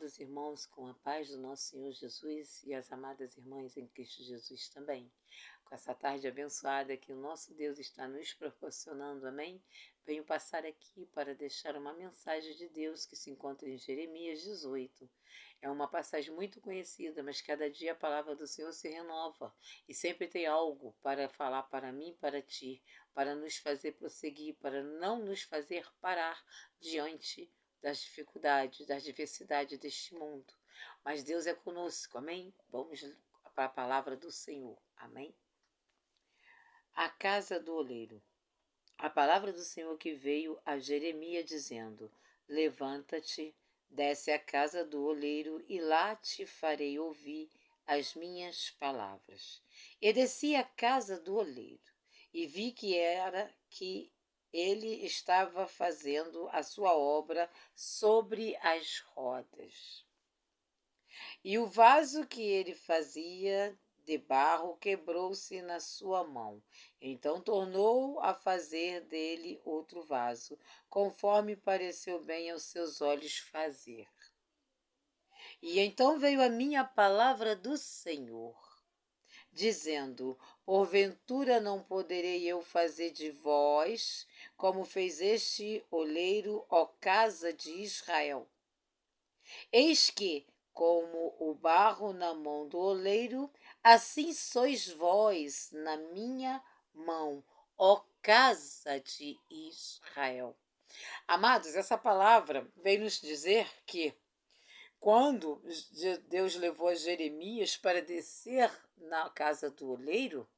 amados irmãos, com a paz do nosso Senhor Jesus e as amadas irmãs em Cristo Jesus também. Com essa tarde abençoada que o nosso Deus está nos proporcionando, amém? Venho passar aqui para deixar uma mensagem de Deus que se encontra em Jeremias 18. É uma passagem muito conhecida, mas cada dia a palavra do Senhor se renova e sempre tem algo para falar para mim e para ti, para nos fazer prosseguir, para não nos fazer parar diante das dificuldades, das diversidades deste mundo. Mas Deus é conosco, amém? Vamos para a palavra do Senhor, amém? A casa do oleiro. A palavra do Senhor que veio a Jeremias dizendo: levanta-te, desce à casa do oleiro e lá te farei ouvir as minhas palavras. E desci à casa do oleiro e vi que ele estava fazendo a sua obra sobre as rodas. E o vaso que ele fazia de barro quebrou-se na sua mão. Então tornou a fazer dele outro vaso, conforme pareceu bem aos seus olhos fazer. E então veio a minha palavra do Senhor, dizendo: porventura não poderei eu fazer de vós, como fez este oleiro, ó casa de Israel? Eis que, como o barro na mão do oleiro, assim sois vós na minha mão, ó casa de Israel. Amados, essa palavra vem nos dizer que quando Deus levou Jeremias para descer na casa do oleiro,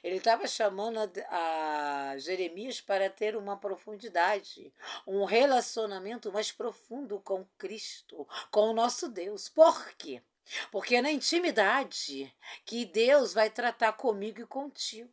ele estava chamando a Jeremias para ter uma profundidade, um relacionamento mais profundo com Cristo, com o nosso Deus. Por quê? Porque é na intimidade que Deus vai tratar comigo e contigo.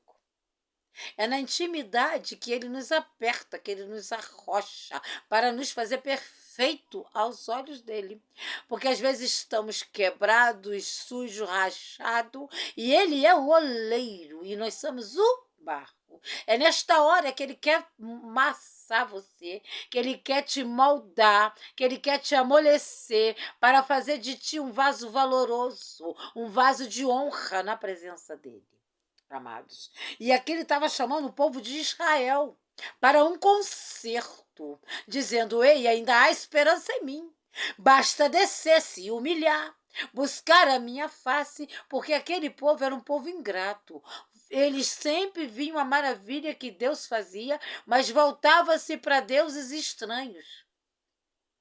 É na intimidade que Ele nos aperta, que Ele nos arrocha, para nos fazer perfeito aos olhos dEle. Porque às vezes estamos quebrados, sujos, rachados, e Ele é o oleiro, e nós somos o barro. É nesta hora que Ele quer amassar você, que Ele quer te moldar, que Ele quer te amolecer, para fazer de ti um vaso valoroso, um vaso de honra na presença dEle. Amados. E aqui ele estava chamando o povo de Israel para um concerto, dizendo: ei, ainda há esperança em mim. Basta descer, se humilhar, buscar a minha face, porque aquele povo era um povo ingrato. Eles sempre viam a maravilha que Deus fazia, mas voltava-se para deuses estranhos.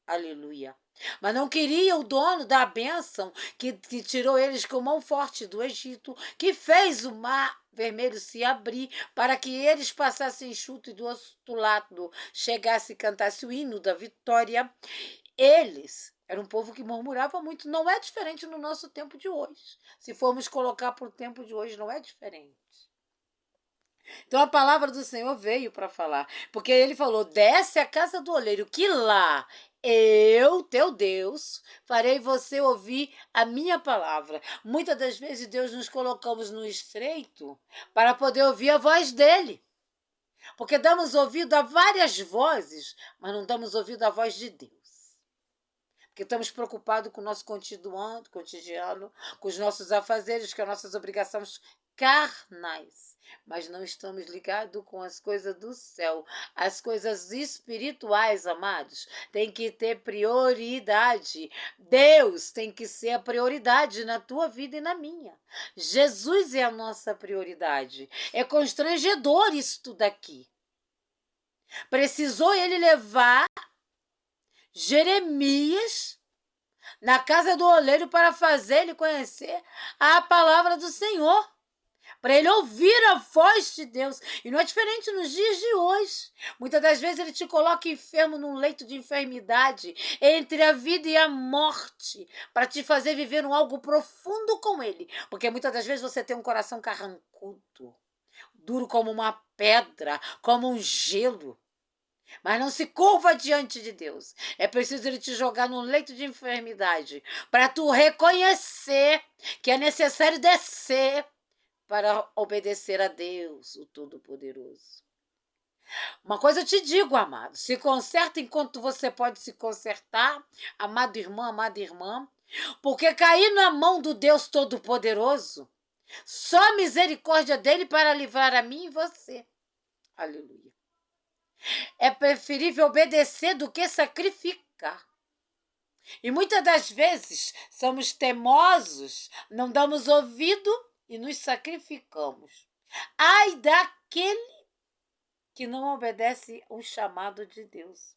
Aleluia. Mas não queria o dono da bênção que tirou eles com mão forte do Egito, que fez o mar vermelho se abrir para que eles passassem enxuto e do outro lado chegasse e cantasse o hino da vitória. Eles eram um povo que murmurava muito. Não é diferente no nosso tempo de hoje. Se formos colocar para o tempo de hoje, não é diferente. Então a palavra do Senhor veio para falar, porque ele falou: desce à casa do oleiro, que lá eu, teu Deus, farei você ouvir a minha palavra. Muitas das vezes Deus nos colocamos no estreito para poder ouvir a voz dele. Porque damos ouvido a várias vozes, mas não damos ouvido à voz de Deus. Porque estamos preocupados com o nosso cotidiano, com os nossos afazeres, com as nossas obrigações carnais. Mas não estamos ligados com as coisas do céu. As coisas espirituais, amados, tem que ter prioridade. Deus tem que ser a prioridade na tua vida e na minha. Jesus é a nossa prioridade. É constrangedor isto daqui. Precisou ele levar Jeremias na casa do oleiro para fazer ele conhecer a palavra do Senhor, para ele ouvir a voz de Deus. E não é diferente nos dias de hoje. Muitas das vezes ele te coloca enfermo num leito de enfermidade, entre a vida e a morte, para te fazer viver um algo profundo com ele. Porque muitas das vezes você tem um coração carrancudo, duro como uma pedra, como um gelo. Mas não se curva diante de Deus. É preciso ele te jogar num leito de enfermidade para tu reconhecer que é necessário descer para obedecer a Deus, o Todo-Poderoso. Uma coisa eu te digo, amado, se conserta enquanto você pode se consertar, amado irmão, amada irmã, porque cair na mão do Deus Todo-Poderoso, só a misericórdia dele para livrar a mim e você. Aleluia. É preferível obedecer do que sacrificar. E muitas das vezes somos teimosos, não damos ouvido e nos sacrificamos. Ai daquele que não obedece o chamado de Deus.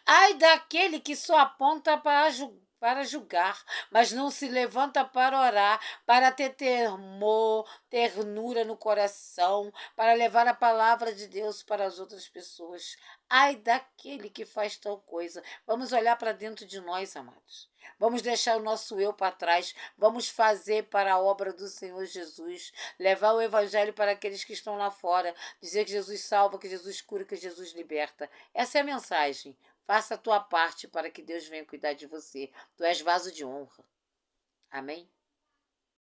Ai daquele que só aponta para julgar, mas não se levanta para orar, para ter temor, ternura no coração, para levar a palavra de Deus para as outras pessoas. Ai daquele que faz tal coisa. Vamos olhar para dentro de nós, amados. Vamos deixar o nosso eu para trás. Vamos fazer para a obra do Senhor Jesus. Levar o evangelho para aqueles que estão lá fora. Dizer que Jesus salva, que Jesus cura, que Jesus liberta. Essa é a mensagem. Faça a tua parte para que Deus venha cuidar de você. Tu és vaso de honra. Amém?